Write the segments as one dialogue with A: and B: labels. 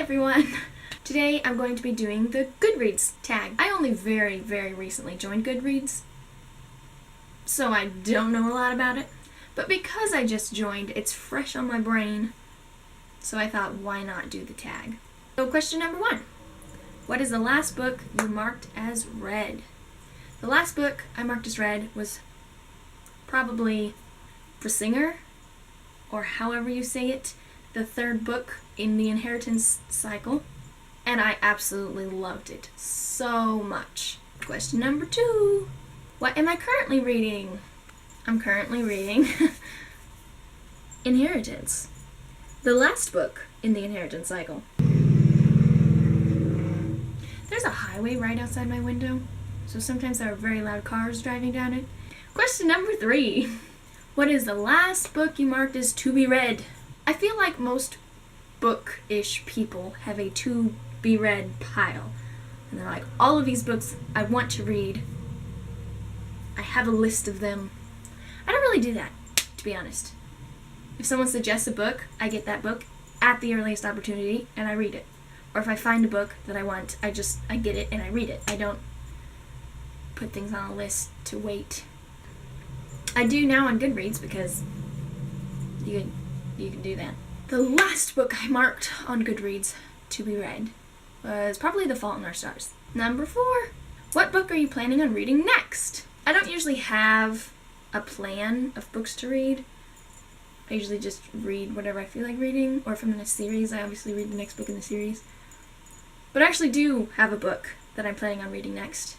A: everyone! Today I'm going to be doing the Goodreads tag. I only very recently joined Goodreads, so I don't know a lot about it. But because I just joined, it's fresh on my brain, so I thought, why not do the tag? So question number 1. What is the last book you marked as read? The last book I marked as read was probably The Singer, or however you say it, the third book in the Inheritance cycle, and I absolutely loved it so much. Question number 2. What am I currently reading? I'm currently reading Inheritance, the last book in the Inheritance cycle. There's a highway right outside my window, so sometimes there are very loud cars driving down it. Question number 3. What is the last book you marked as to be read? I feel like most book-ish people have a to-be-read pile. And they're like, all of these books I want to read. I have a list of them. I don't really do that, to be honest. If someone suggests a book, I get that book at the earliest opportunity and I read it. Or if I find a book that I want, I get it and I read it. I don't put things on a list to wait. I do now on Goodreads because you can do that. The last book I marked on Goodreads to be read was probably The Fault in Our Stars. Number 4. What book are you planning on reading next? I don't usually have a plan of books to read. I usually just read whatever I feel like reading, or if I'm in a series, I obviously read the next book in the series. But I actually do have a book that I'm planning on reading next,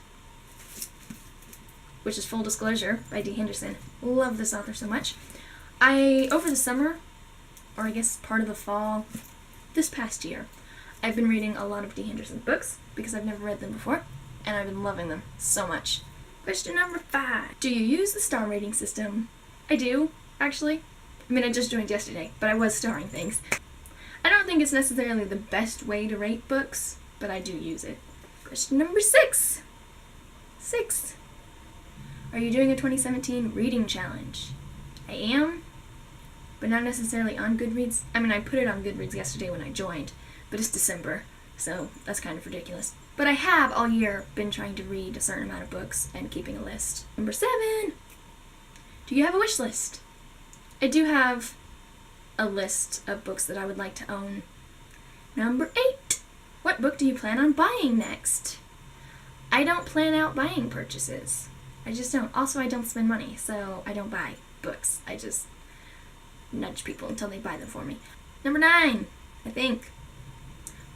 A: which is Full Disclosure by D. Henderson. Love this author so much. Over the summer, or I guess part of the fall, this past year, I've been reading a lot of D. Henderson's books because I've never read them before, and I've been loving them so much. Question number 5. Do you use the star rating system? I do, actually. I mean, I just joined yesterday, but I was starring things. I don't think it's necessarily the best way to rate books, but I do use it. Question number 6. Are you doing a 2017 reading challenge? I am, but not necessarily on Goodreads. I mean, I put it on Goodreads yesterday when I joined, but it's December, so that's kind of ridiculous. But I have all year been trying to read a certain amount of books and keeping a list. Number 7. Do you have a wish list? I do have a list of books that I would like to own. Number 8. What book do you plan on buying next? I don't plan out buying purchases. I just don't. Also, I don't spend money, so I don't buy books. I just nudge people until they buy them for me. Number 9, I think.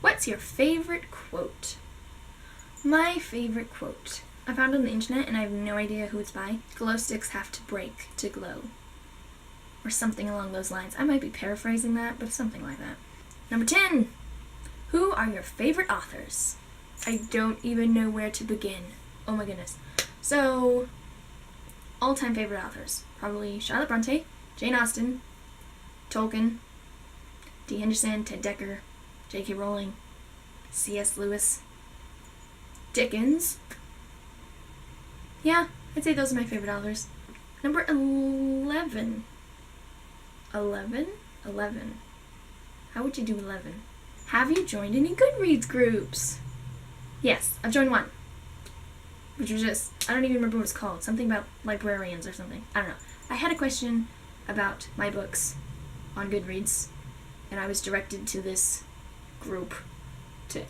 A: What's your favorite quote? My favorite quote. I found it on the internet and I have no idea who it's by. Glow sticks have to break to glow. Or something along those lines. I might be paraphrasing that, but something like that. Number 10. Who are your favorite authors? I don't even know where to begin. Oh my goodness. So, all-time favorite authors. Probably Charlotte Bronte, Jane Austen, Tolkien, D. Henderson, Ted Dekker, J.K. Rowling, C.S. Lewis, Dickens. Yeah, I'd say those are my favorite authors. Number 11. 11? How would you do 11? Have you joined any Goodreads groups? Yes, I've joined one. Which was just, I don't even remember what it's called. Something about librarians or something. I don't know. I had a question about my books on Goodreads, and I was directed to this group to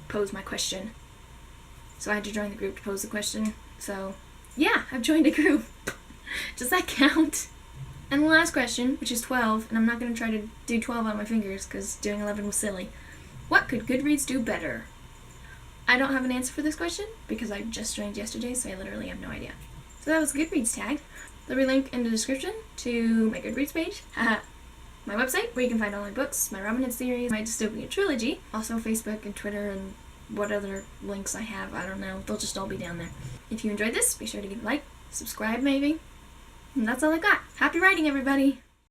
A: pose my question. So I had to join the group to pose the question. So, yeah, I've joined a group. Does that count? And the last question, which is 12, and I'm not going to try to do 12 on my fingers because doing 11 was silly. What could Goodreads do better? I don't have an answer for this question because I just joined yesterday, so I literally have no idea. So that was Goodreads tag. There'll be a link in the description to my Goodreads page, my website where you can find all my books, my Robin Hood series, my Dystopia trilogy, also Facebook and Twitter and what other links I have, I don't know. They'll just all be down there. If you enjoyed this, be sure to give a like, subscribe maybe. And that's all I got. Happy writing, everybody!